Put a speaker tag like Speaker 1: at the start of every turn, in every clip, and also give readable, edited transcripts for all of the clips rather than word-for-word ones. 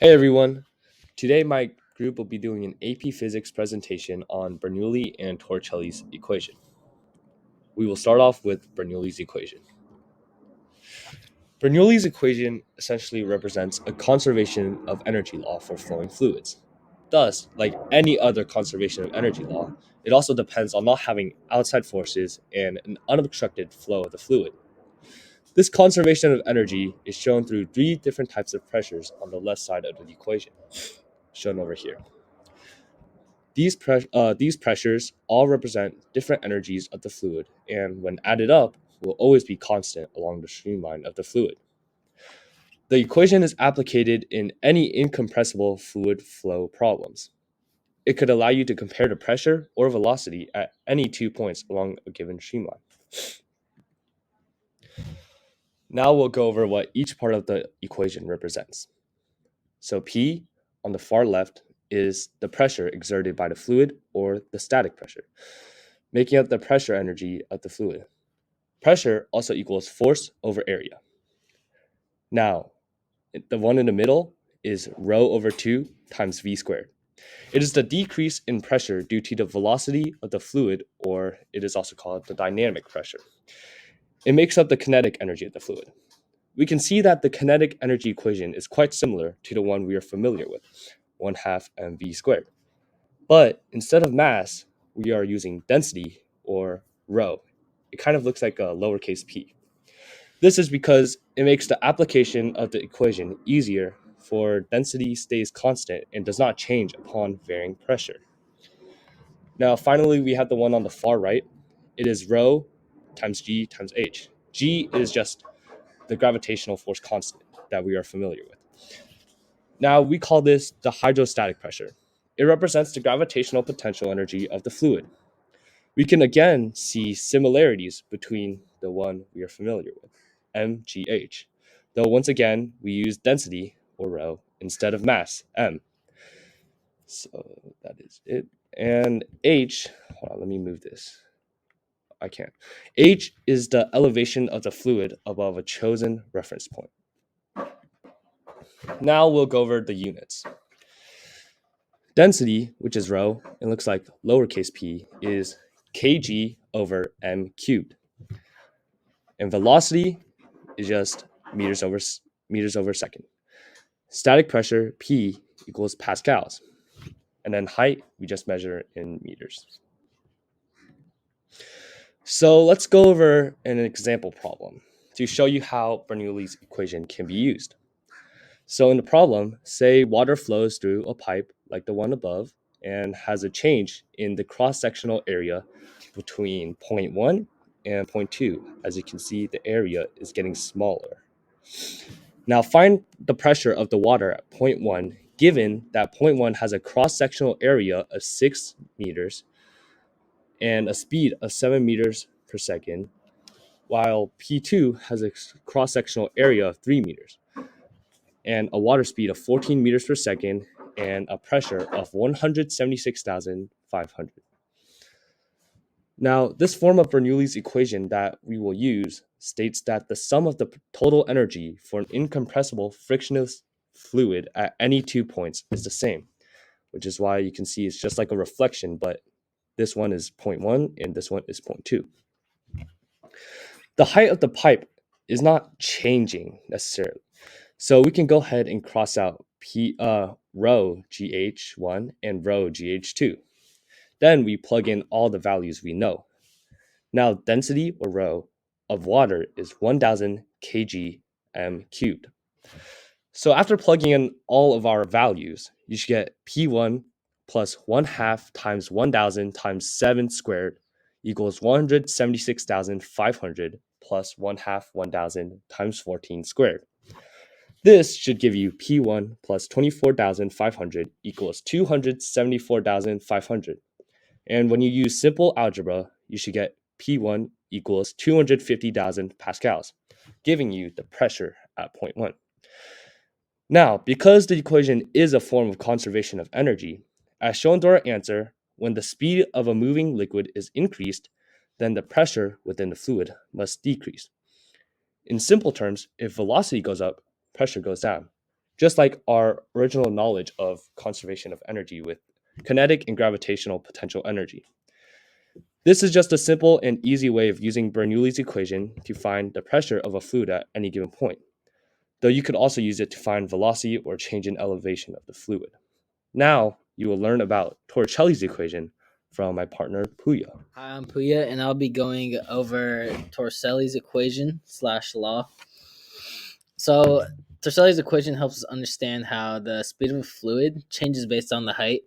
Speaker 1: Hey everyone! Today my group will be doing an AP Physics presentation on Bernoulli and Torricelli's equation. We will start off with Bernoulli's equation. Bernoulli's equation essentially represents a conservation of energy law for flowing fluids. Thus, like any other conservation of energy law, it also depends on not having outside forces and an unobstructed flow of the fluid. This conservation of energy is shown through three different types of pressures on the left side of the equation, shown over here. These pressures all represent different energies of the fluid, and when added up, will always be constant along the streamline of the fluid. The equation is applicated in any incompressible fluid flow problems. It could allow you to compare the pressure or velocity at any 2 points along a given streamline. Now we'll go over what each part of the equation represents. So P on the far left is the pressure exerted by the fluid or the static pressure, making up the pressure energy of the fluid. Pressure also equals force over area. Now, the one in the middle is rho over 2 times v squared. It is the decrease in pressure due to the velocity of the fluid, or it is also called the dynamic pressure. It makes up the kinetic energy of the fluid. We can see that the kinetic energy equation is quite similar to the one we are familiar with, 1/2 mv squared. But instead of mass, we are using density, or rho. It kind of looks like a lowercase p. This is because it makes the application of the equation easier, for density stays constant and does not change upon varying pressure. Now finally, we have the one on the far right. It is rho times g times h. G is just the gravitational force constant that we are familiar with. Now we call this the hydrostatic pressure. It represents the gravitational potential energy of the fluid. We can again see similarities between the one we are familiar with, mgh, though once again we use density, or rho, instead of mass, m. So that is it. And h, hold on, let me move this. I can't. H is the elevation of the fluid above a chosen reference point. Now we'll go over the units. Density, which is rho, and looks like lowercase p, is kg over m cubed. And velocity is just meters over second. Static pressure, P, equals pascals. And then height, we just measure in meters. So let's go over an example problem to show you how Bernoulli's equation can be used. So in the problem, say water flows through a pipe like the one above and has a change in the cross-sectional area between 0.1 and 0.2. As you can see, the area is getting smaller. Now find the pressure of the water at 0.1, given that 0.1 has a cross-sectional area of 6 meters and a speed of 7 meters per second, while P2 has a cross-sectional area of 3 meters and a water speed of 14 meters per second and a pressure of 176,500. Now, this form of Bernoulli's equation that we will use states that the sum of the total energy for an incompressible frictionless fluid at any 2 points is the same, which is why you can see it's just like a reflection, but this one is 0.1 and this one is 0.2. The height of the pipe is not changing necessarily. So we can go ahead and cross out rho GH1 and rho GH2. Then we plug in all the values we know. Now density, or rho, of water is 1000 kg m cubed. So after plugging in all of our values, you should get P1 plus 1/2 times 1000 times 7 squared equals 176,500 plus 1/2 1000 times 14 squared. This should give you P1 plus 24,500 equals 274,500. And when you use simple algebra, you should get P1 equals 250,000 pascals, giving you the pressure at 0.1. Now, because the equation is a form of conservation of energy, as shown through our answer, when the speed of a moving liquid is increased, then the pressure within the fluid must decrease. In simple terms, if velocity goes up, pressure goes down. just like our original knowledge of conservation of energy with kinetic and gravitational potential energy. This is just a simple and easy way of using Bernoulli's equation to find the pressure of a fluid at any given point, though you could also use it to find velocity or change in elevation of the fluid. Now, you will learn about Torricelli's equation from my partner Pouya.
Speaker 2: Hi, I'm Pouya, and I'll be going over Torricelli's equation slash law. So, Torricelli's equation helps us understand how the speed of a fluid changes based on the height,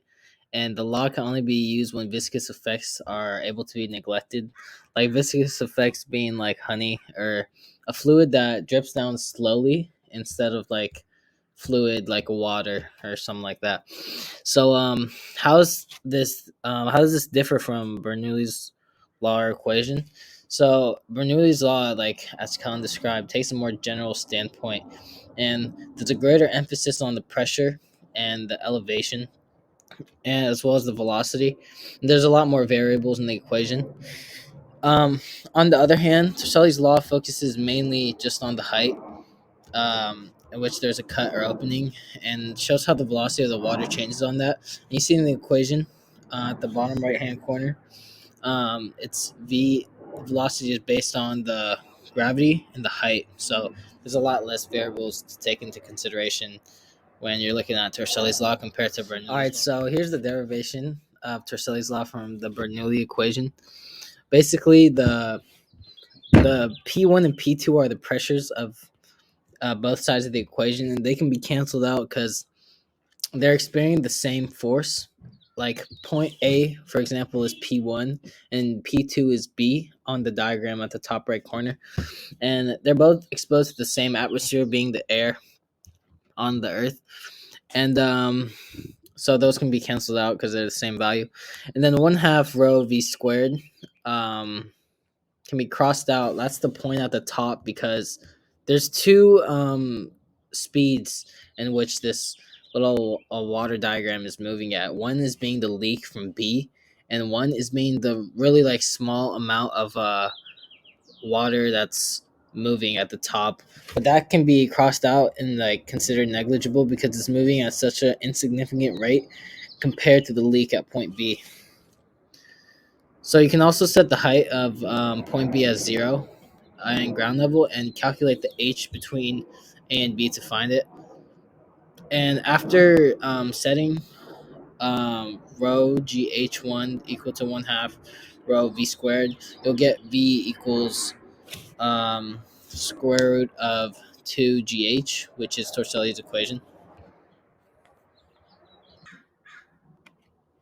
Speaker 2: and the law can only be used when viscous effects are able to be neglected, like viscous effects being like honey or a fluid that drips down slowly instead of like fluid like water or something like that. So, how does this differ from Bernoulli's law or equation? So Bernoulli's law, like as Kellen described, takes a more general standpoint, and there's a greater emphasis on the pressure and the elevation, and as well as the velocity. And there's a lot more variables in the equation. Um, on the other hand, Torricelli's law focuses mainly just on the height, in which there's a cut or opening, and shows how the velocity of the water changes on that. And you see in the equation at the bottom right hand corner, it's velocity is based on the gravity and the height. So there's a lot less variables to take into consideration when you're looking at Torricelli's law compared to Bernoulli's. All right, so here's the derivation of Torricelli's law from the Bernoulli equation. Basically, the P1 and P2 are the pressures of both sides of the equation, and they can be canceled out because they're experiencing the same force. Like point A, for example, is P1 and P2 is B on the diagram at the top right corner. And they're both exposed to the same atmosphere, being the air on the Earth. And so those can be canceled out because they're the same value. And then 1/2 rho V squared um, can be crossed out. That's the point at the top because there's two speeds in which this little water diagram is moving at. One is being the leak from B, and one is being the really like small amount of water that's moving at the top. But that can be crossed out and like considered negligible because it's moving at such an insignificant rate compared to the leak at point B. So you can also set the height of point B as 0 in ground level and calculate the h between A and B to find it. And after setting rho gh1 equal to 1/2 rho v squared, you'll get v equals square root of 2gh, which is Torricelli's equation.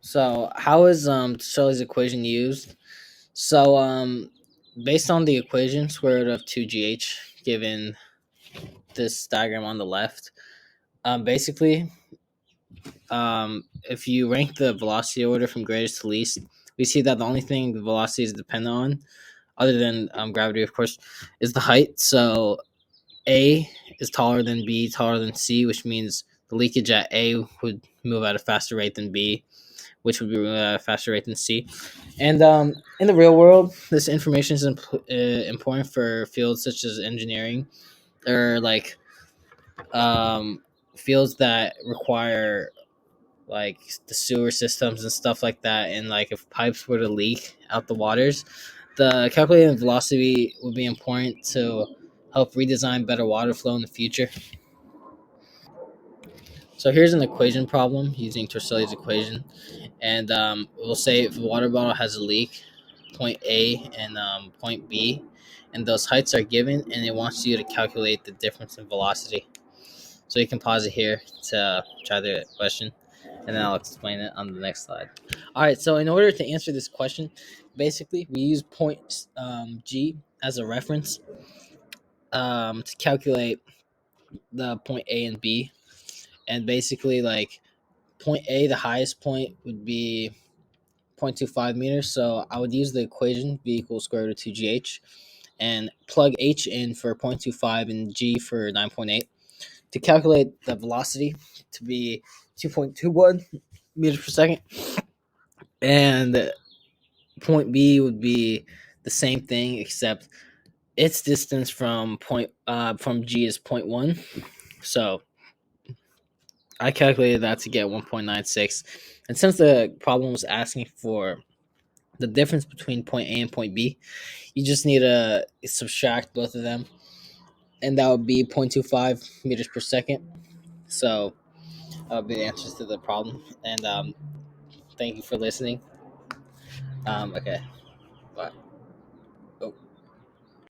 Speaker 2: So how is Torricelli's equation used? So based on the equation, square root of 2gh, given this diagram on the left, basically, if you rank the velocity order from greatest to least, we see that the only thing the velocity is dependent on, other than gravity, of course, is the height. So A is taller than B, taller than C, which means the leakage at A would move at a faster rate than B, which would be at a faster rate than C. And in the real world, this information is important for fields such as engineering or like fields that require like the sewer systems and stuff like that. And like if pipes were to leak out the waters, the calculated velocity would be important to help redesign better water flow in the future. So here's an equation problem using Torricelli's equation, and we'll say if a water bottle has a leak, point A and point B, and those heights are given, and it wants you to calculate the difference in velocity. So you can pause it here to try the question, and then I'll explain it on the next slide. All right, so in order to answer this question, basically we use point G as a reference to calculate the point A and B, and basically like point A, the highest point would be 0.25 meters. So I would use the equation V equals square root of 2gh and plug h in for 0.25 and g for 9.8 to calculate the velocity to be 2.21 meters per second. And point B would be the same thing except its distance from G is 0.1. So I calculated that to get 1.96. And since the problem was asking for the difference between point A and point B, you just need to subtract both of them, and that would be 0.25 meters per second. So that would be the answers to the problem. And thank you for listening. Okay.